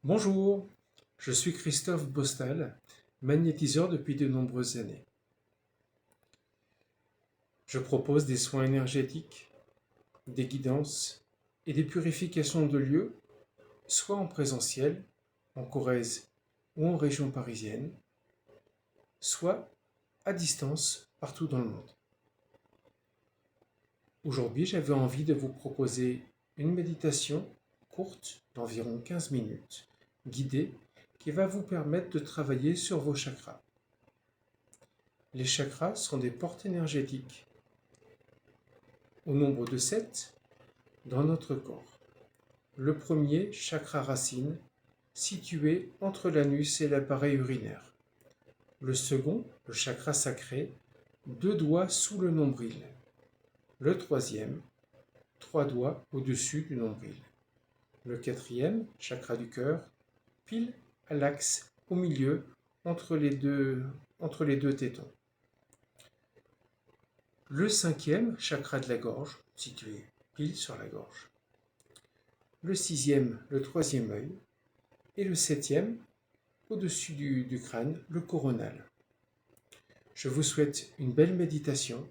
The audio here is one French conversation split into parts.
Bonjour, je suis Christophe Bostal, magnétiseur depuis de nombreuses années. Je propose des soins énergétiques, des guidances et des purifications de lieux, soit en présentiel, en Corrèze ou en région parisienne, soit à distance partout dans le monde. Aujourd'hui, j'avais envie de vous proposer une méditation courte d'environ 15 minutes, guidée, qui va vous permettre de travailler sur vos chakras. Les chakras sont des portes énergétiques au nombre de 7 dans notre corps. Le premier, chakra racine, situé entre l'anus et l'appareil urinaire. Le second, le chakra sacré, 2 doigts sous le nombril. Le troisième, 3 doigts au-dessus du nombril. Le quatrième, chakra du cœur, pile à l'axe au milieu entre les deux tétons. Le cinquième, chakra de la gorge, situé pile sur la gorge. Le sixième, le troisième œil. Et le septième, au-dessus du crâne, le coronal. Je vous souhaite une belle méditation.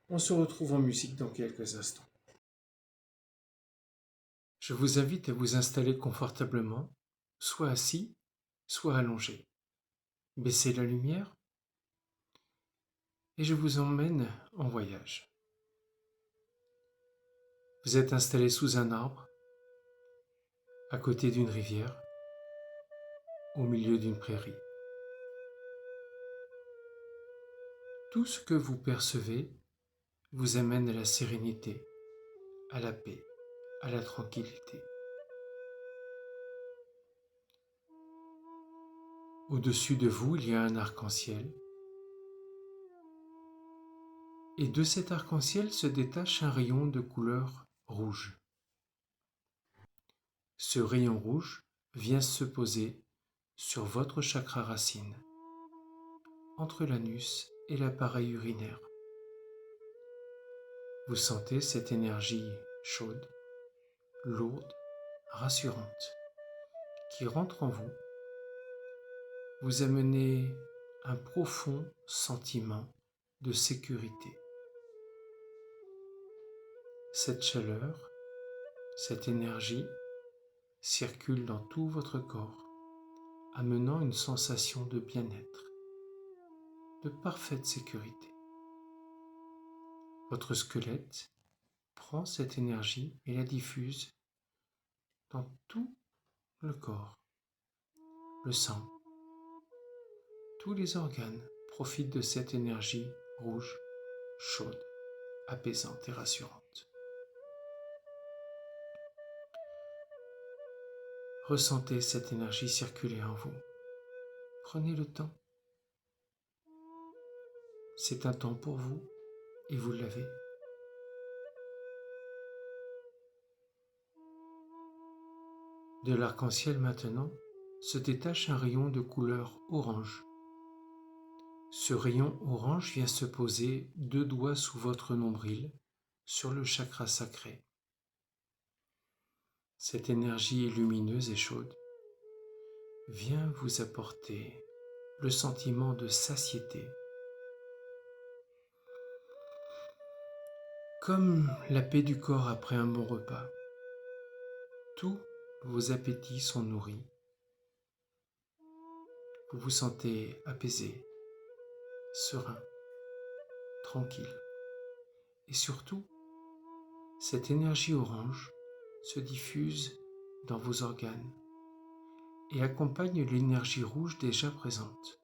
On se retrouve en musique dans quelques instants. Je vous invite à vous installer confortablement, soit assis, soit allongé. Baissez la lumière et je vous emmène en voyage. Vous êtes installé sous un arbre, à côté d'une rivière, au milieu d'une prairie. Tout ce que vous percevez vous amène à la sérénité, à la paix, à la tranquillité. Au-dessus de vous, il y a un arc-en-ciel. Et de cet arc-en-ciel se détache un rayon de couleur rouge. Ce rayon rouge vient se poser sur votre chakra racine, entre l'anus et l'appareil urinaire. Vous sentez cette énergie chaude, lourde, rassurante, qui rentre en vous. Vous amenez un profond sentiment de sécurité. Cette chaleur, cette énergie circule dans tout votre corps, amenant une sensation de bien-être, de parfaite sécurité. Votre squelette prend cette énergie et la diffuse dans tout le corps. Le sang, tous les organes profitent de cette énergie rouge, chaude, apaisante et rassurante. Ressentez cette énergie circuler en vous. Prenez le temps. C'est un temps pour vous et vous l'avez. De l'arc-en-ciel maintenant se détache un rayon de couleur orange. Ce rayon orange vient se poser 2 doigts sous votre nombril, sur le chakra sacré. Cette énergie lumineuse et chaude vient vous apporter le sentiment de satiété, comme la paix du corps après un bon repas. Tous vos appétits sont nourris. Vous vous sentez apaisé, serein, tranquille. Et surtout, cette énergie orange se diffuse dans vos organes et accompagne l'énergie rouge déjà présente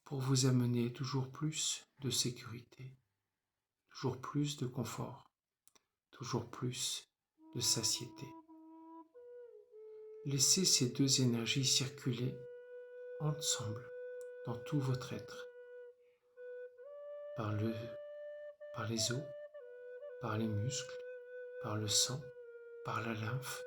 pour vous amener toujours plus de sécurité, toujours plus de confort, toujours plus de satiété. Laissez ces deux énergies circuler ensemble dans tout votre être, par les os, par les muscles, par le sang, par la lymphe.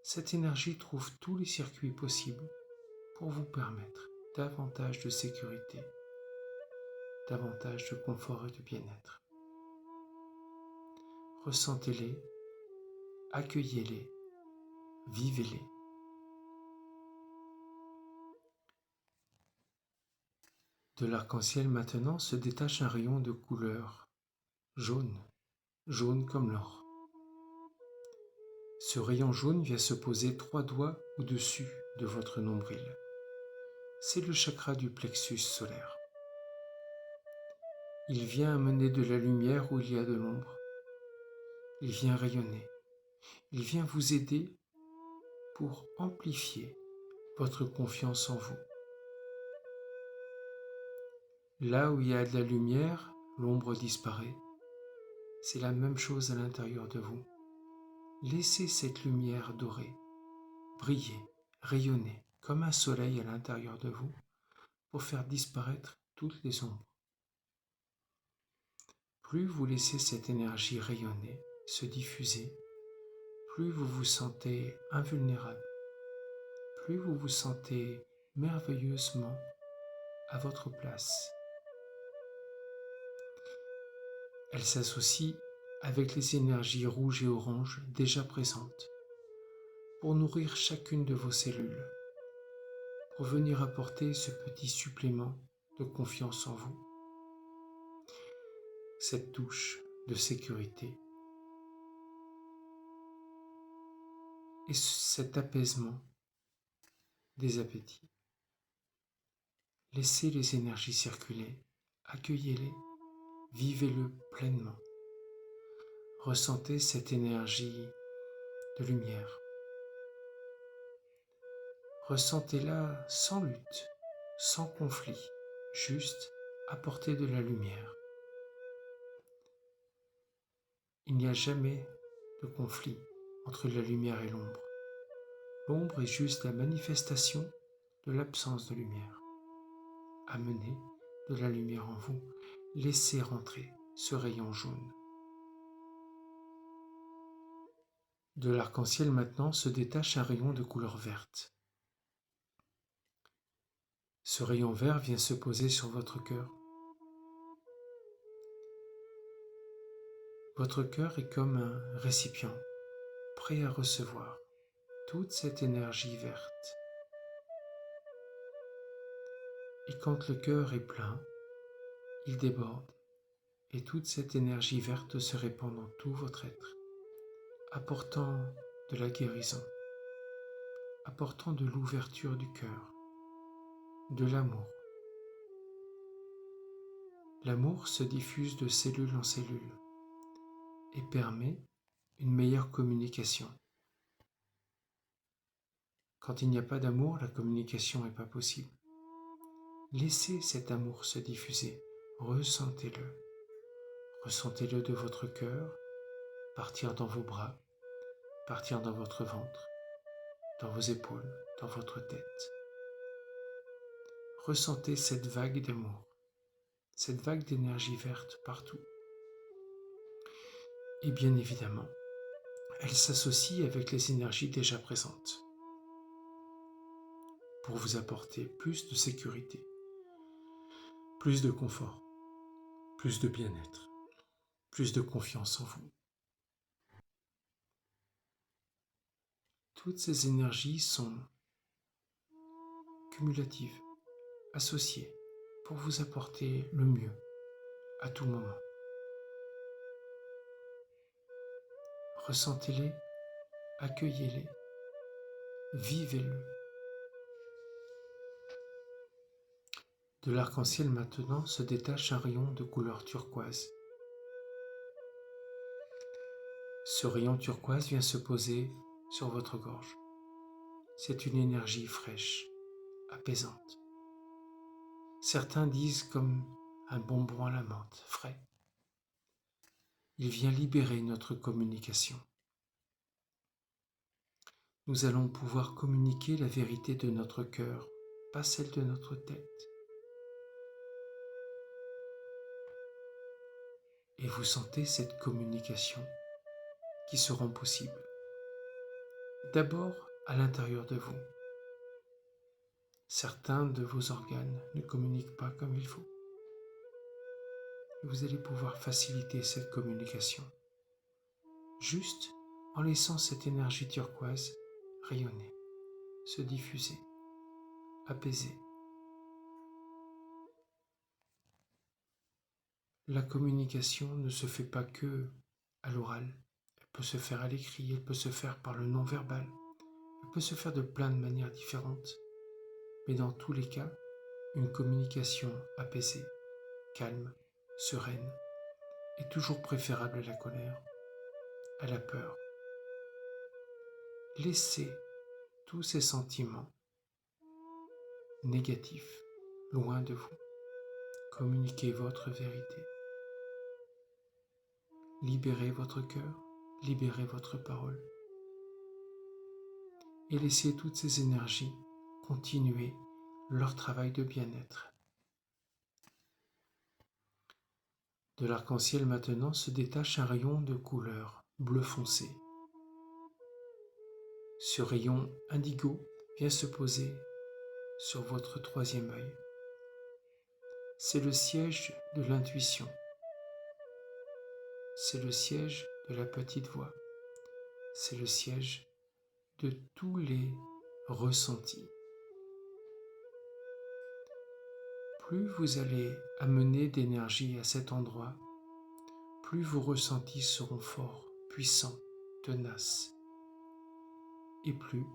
Cette énergie trouve tous les circuits possibles pour vous permettre davantage de sécurité, davantage de confort et de bien-être. Ressentez-les, accueillez-les, vivez-les. De l'arc-en-ciel maintenant se détache un rayon de couleur jaune, jaune comme l'or. Ce rayon jaune vient se poser 3 doigts au-dessus de votre nombril. C'est le chakra du plexus solaire. Il vient amener de la lumière où il y a de l'ombre. Il vient rayonner. Il vient vous aider pour amplifier votre confiance en vous. Là où il y a de la lumière, l'ombre disparaît. C'est la même chose à l'intérieur de vous. Laissez cette lumière dorée briller, rayonner comme un soleil à l'intérieur de vous pour faire disparaître toutes les ombres. Plus vous laissez cette énergie rayonner, se diffuser, plus vous vous sentez invulnérable, plus vous vous sentez merveilleusement à votre place. Elle s'associe avec les énergies rouges et oranges déjà présentes pour nourrir chacune de vos cellules, pour venir apporter ce petit supplément de confiance en vous, cette touche de sécurité et cet apaisement des appétits. Laissez les énergies circuler, accueillez-les, vivez-le pleinement. Ressentez cette énergie de lumière. Ressentez-la sans lutte, sans conflit, juste apportez de la lumière. Il n'y a jamais de conflit entre la lumière et l'ombre. L'ombre est juste la manifestation de l'absence de lumière. Amenez de la lumière en vous, laissez rentrer ce rayon jaune. De l'arc-en-ciel maintenant se détache un rayon de couleur verte. Ce rayon vert vient se poser sur votre cœur. Votre cœur est comme un récipient, prêt à recevoir toute cette énergie verte. Et quand le cœur est plein, il déborde et toute cette énergie verte se répand dans tout votre être, apportant de la guérison, apportant de l'ouverture du cœur, de l'amour. L'amour se diffuse de cellule en cellule et permet une meilleure communication. Quand il n'y a pas d'amour, la communication n'est pas possible. Laissez cet amour se diffuser, ressentez-le. Ressentez-le de votre cœur, partir dans vos bras, partir dans votre ventre, dans vos épaules, dans votre tête. Ressentez cette vague d'amour, cette vague d'énergie verte partout. Et bien évidemment, elle s'associe avec les énergies déjà présentes pour vous apporter plus de sécurité, plus de confort, plus de bien-être, plus de confiance en vous. Toutes ces énergies sont cumulatives, associées, pour vous apporter le mieux à tout moment. Ressentez-les, accueillez-les, vivez-le. De l'arc-en-ciel maintenant se détache un rayon de couleur turquoise. Ce rayon turquoise vient se poser sur votre gorge. C'est une énergie fraîche, apaisante. Certains disent comme un bonbon à la menthe, frais. Il vient libérer notre communication. Nous allons pouvoir communiquer la vérité de notre cœur, pas celle de notre tête. Et vous sentez cette communication qui se rend possible. D'abord à l'intérieur de vous. Certains de vos organes ne communiquent pas comme il faut. Vous allez pouvoir faciliter cette communication, juste en laissant cette énergie turquoise rayonner, se diffuser, apaiser. la communication ne se fait pas que à l'oral. Elle peut se faire à l'écrit, elle peut se faire par le non-verbal, elle peut se faire de plein de manières différentes. Mais dans tous les cas, une communication apaisée, calme, sereine, est toujours préférable à la colère, à la peur. Laissez tous ces sentiments négatifs loin de vous. Communiquez votre vérité. Libérez votre cœur, libérez votre parole. Et laissez toutes ces énergies continuer leur travail de bien-être. De l'arc-en-ciel maintenant se détache un rayon de couleur bleu foncé. Ce rayon indigo vient se poser sur votre troisième œil. C'est le siège de l'intuition. C'est le siège de la petite voix. C'est le siège de tous les ressentis. Plus vous allez amener d'énergie à cet endroit, plus vos ressentis seront forts, puissants, tenaces, et plus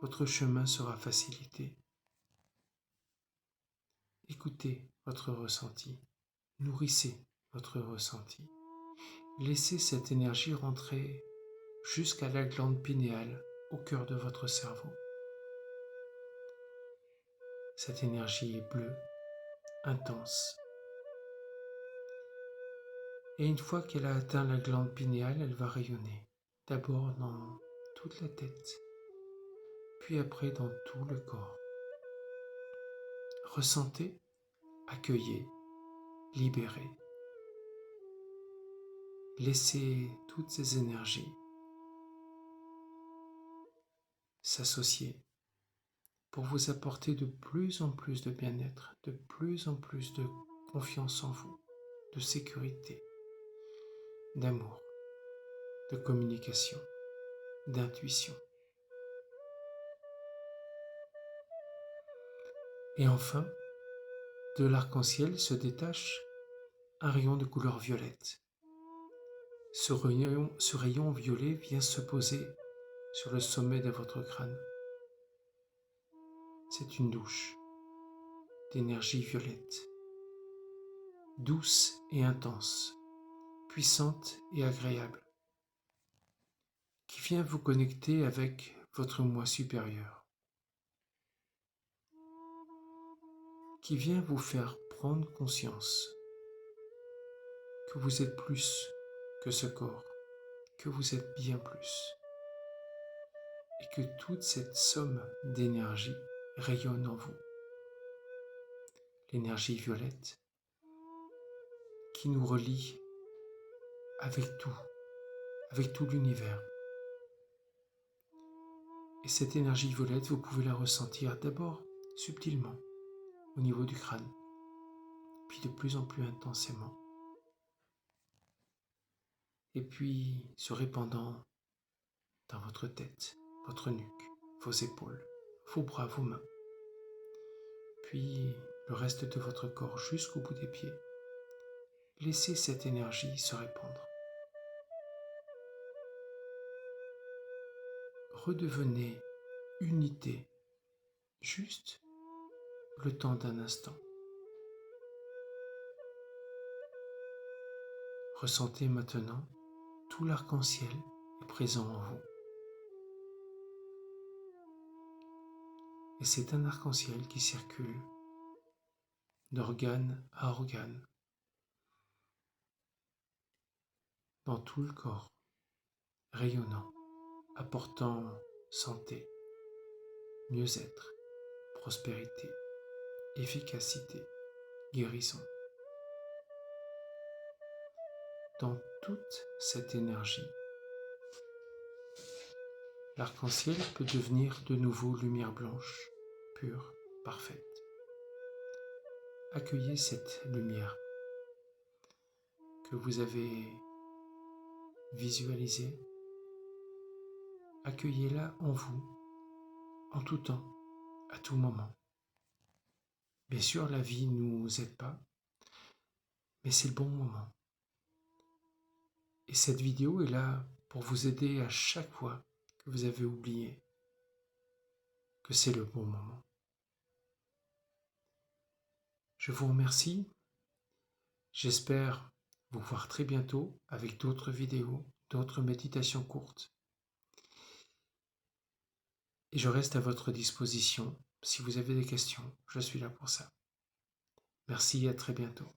votre chemin sera facilité. Écoutez votre ressenti, nourrissez votre ressenti. Laissez cette énergie rentrer jusqu'à la glande pinéale, au cœur de votre cerveau. Cette énergie est bleue, intense. Et une fois qu'elle a atteint la glande pinéale, elle va rayonner. D'abord dans toute la tête, puis après dans tout le corps. Ressentez, accueillez, libérez. Laissez toutes ces énergies s'associer pour vous apporter de plus en plus de bien-être, de plus en plus de confiance en vous, de sécurité, d'amour, de communication, d'intuition. Et enfin, de l'arc-en-ciel se détache un rayon de couleur violette. Ce rayon violet vient se poser sur le sommet de votre crâne. C'est une douche d'énergie violette, douce et intense, puissante et agréable, qui vient vous connecter avec votre moi supérieur, qui vient vous faire prendre conscience que vous êtes plus que ce corps, que vous êtes bien plus, et que toute cette somme d'énergie rayonne en vous. L'énergie violette qui nous relie avec tout l'univers. Et cette énergie violette, vous pouvez la ressentir d'abord subtilement au niveau du crâne, puis de plus en plus intensément, et puis se répandant dans votre tête, votre nuque, vos épaules, vos bras, vos mains, puis le reste de votre corps jusqu'au bout des pieds. Laissez cette énergie se répandre. Redevenez unité, juste le temps d'un instant. Ressentez maintenant tout l'arc-en-ciel est présent en vous. Et c'est un arc-en-ciel qui circule d'organe à organe dans tout le corps, rayonnant, apportant santé, mieux-être, prospérité, efficacité, guérison. Dans toute cette énergie, l'arc-en-ciel peut devenir de nouveau lumière blanche, pure, parfaite. Accueillez cette lumière que vous avez visualisée. Accueillez-la en vous, en tout temps, à tout moment. Bien sûr, la vie ne nous aide pas, mais c'est le bon moment. Et cette vidéo est là pour vous aider à chaque fois que vous avez oublié que c'est le bon moment. Je vous remercie. J'espère vous voir très bientôt avec d'autres vidéos, d'autres méditations courtes. Et je reste à votre disposition. Si vous avez des questions, je suis là pour ça. Merci et à très bientôt.